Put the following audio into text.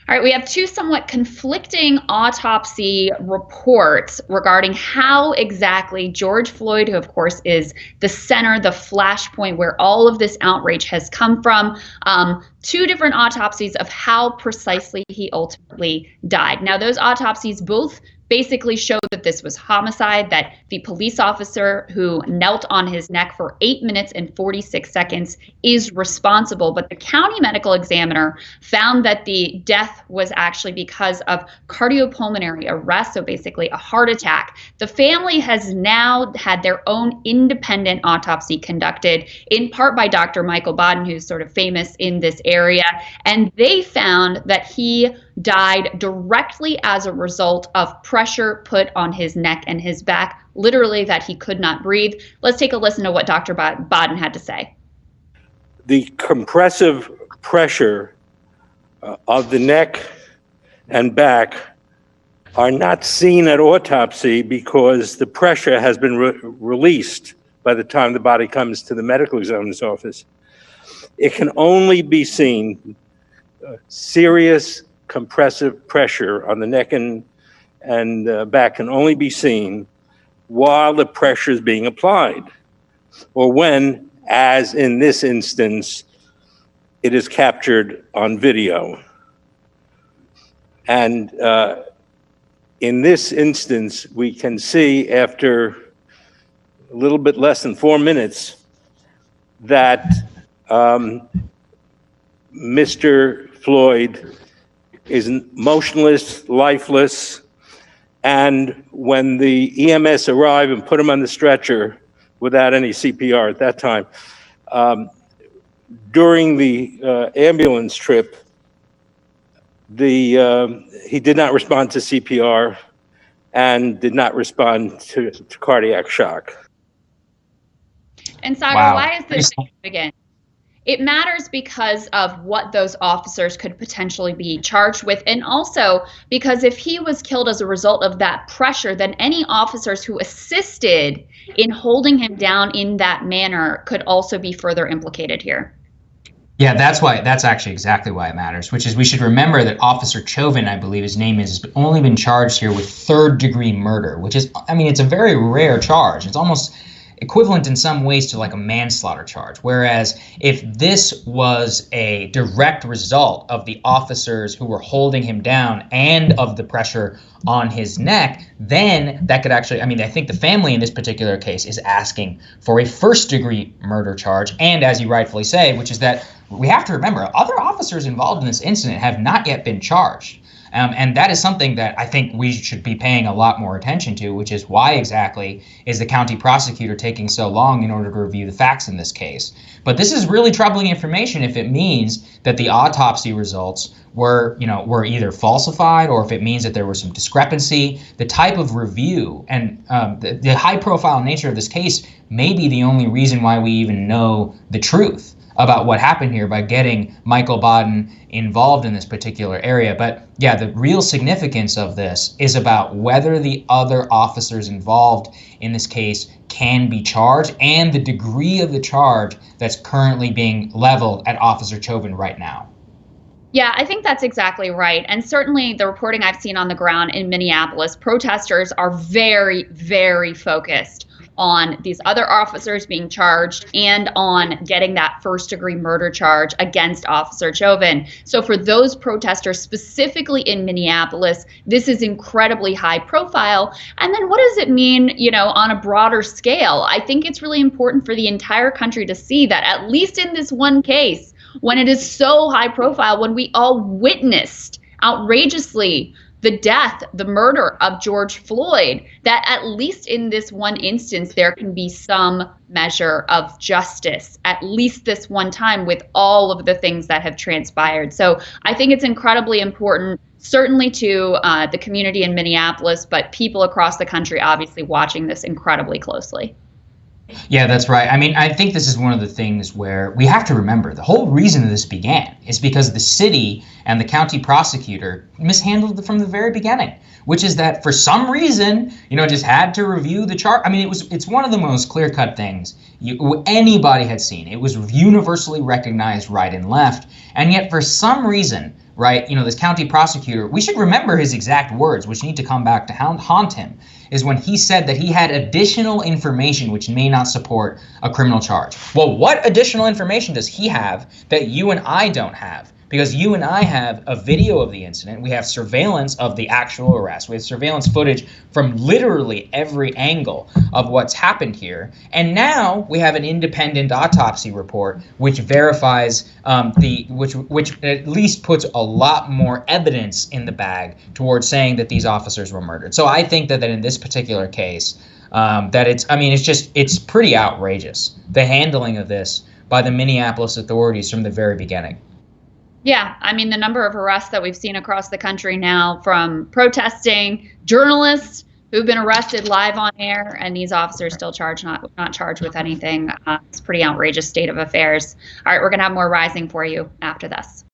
All right, we have two somewhat conflicting autopsy reports regarding how exactly George Floyd, who of course is the center, the flashpoint where all of this outrage has come from, two different autopsies of how precisely he ultimately died. Now, those autopsies both basically show that this was homicide, that the police officer who knelt on his neck for 8 minutes and 46 seconds is responsible. But the county medical examiner found that the death was actually because of cardiopulmonary arrest, so basically a heart attack. The family has now had their own independent autopsy conducted, in part by Dr. Michael Baden, who's sort of famous in this area, and they found that he died directly as a result of pressure put on his neck and his back, literally that he could not breathe. Let's take a listen to what Dr. Baden had to say. The compressive pressure of the neck and back are not seen at autopsy because the pressure has been released by the time the body comes to the medical examiner's office. It can only be seen, serious compressive pressure on the neck and back can only be seen while the pressure is being applied, or when, as in this instance, it is captured on video. And in this instance, we can see after a little bit less than 4 minutes that Mr. Floyd is motionless, lifeless, and when the EMS arrived and put him on the stretcher without any CPR at that time, during the ambulance trip, he did not respond to CPR and did not respond to cardiac shock. And Saagar, Wow. Why is this significant? It matters because of what those officers could potentially be charged with, and also because if he was killed as a result of that pressure, then any officers who assisted in holding him down in that manner could also be further implicated here. Yeah, that's actually exactly why it matters, which is we should remember that Officer Chauvin, I believe his name is, has only been charged here with third-degree murder, which is, I mean, it's a very rare charge. It's almost equivalent in some ways to like a manslaughter charge. Whereas if this was a direct result of the officers who were holding him down and of the pressure on his neck, then that could actually, I mean, I think the family in this particular case is asking for a first-degree murder charge. And as you rightfully say, which is that we have to remember other officers involved in this incident have not yet been charged. And that is something that I think we should be paying a lot more attention to, which is why exactly is the county prosecutor taking so long in order to review the facts in this case. But this is really troubling information if it means that the autopsy results were either falsified, or if it means that there was some discrepancy. The type of review and the high-profile nature of this case may be the only reason why we even know the truth about what happened here by getting Michael Baden involved in this particular area. But yeah, the real significance of this is about whether the other officers involved in this case can be charged and the degree of the charge that's currently being leveled at Officer Chauvin right now. Yeah, I think that's exactly right. And certainly the reporting I've seen on the ground in Minneapolis, protesters are very, very focused on these other officers being charged and on getting that first-degree murder charge against Officer Chauvin. So for those protesters, specifically in Minneapolis, this is incredibly high profile. And then what does it mean, on a broader scale? I think it's really important for the entire country to see that, at least in this one case, when it is so high profile, when we all witnessed outrageously the death, the murder of George Floyd, that at least in this one instance, there can be some measure of justice, at least this one time, with all of the things that have transpired. So I think it's incredibly important, certainly to the community in Minneapolis, but people across the country obviously watching this incredibly closely. Yeah, that's right. I mean, I think this is one of the things where we have to remember the whole reason this began is because the city and the county prosecutor mishandled it from the very beginning, which is that for some reason, just had to review the chart. I mean, it's one of the most clear-cut things anybody had seen. It was universally recognized right and left. And yet for some reason, right? This county prosecutor, we should remember his exact words, which need to come back to haunt him, is when he said that he had additional information which may not support a criminal charge. Well, what additional information does he have that you and I don't have? Because you and I have a video of the incident. We have surveillance of the actual arrest. We have surveillance footage from literally every angle of what's happened here. And now we have an independent autopsy report which verifies which at least puts a lot more evidence in the bag towards saying that these officers were murdered. So I think that in this particular case, that it's pretty outrageous, the handling of this by the Minneapolis authorities from the very beginning. Yeah, I mean, the number of arrests that we've seen across the country now from protesting journalists who've been arrested live on air, and these officers still not charged with anything. It's a pretty outrageous state of affairs. All right, we're going to have more Rising for you after this.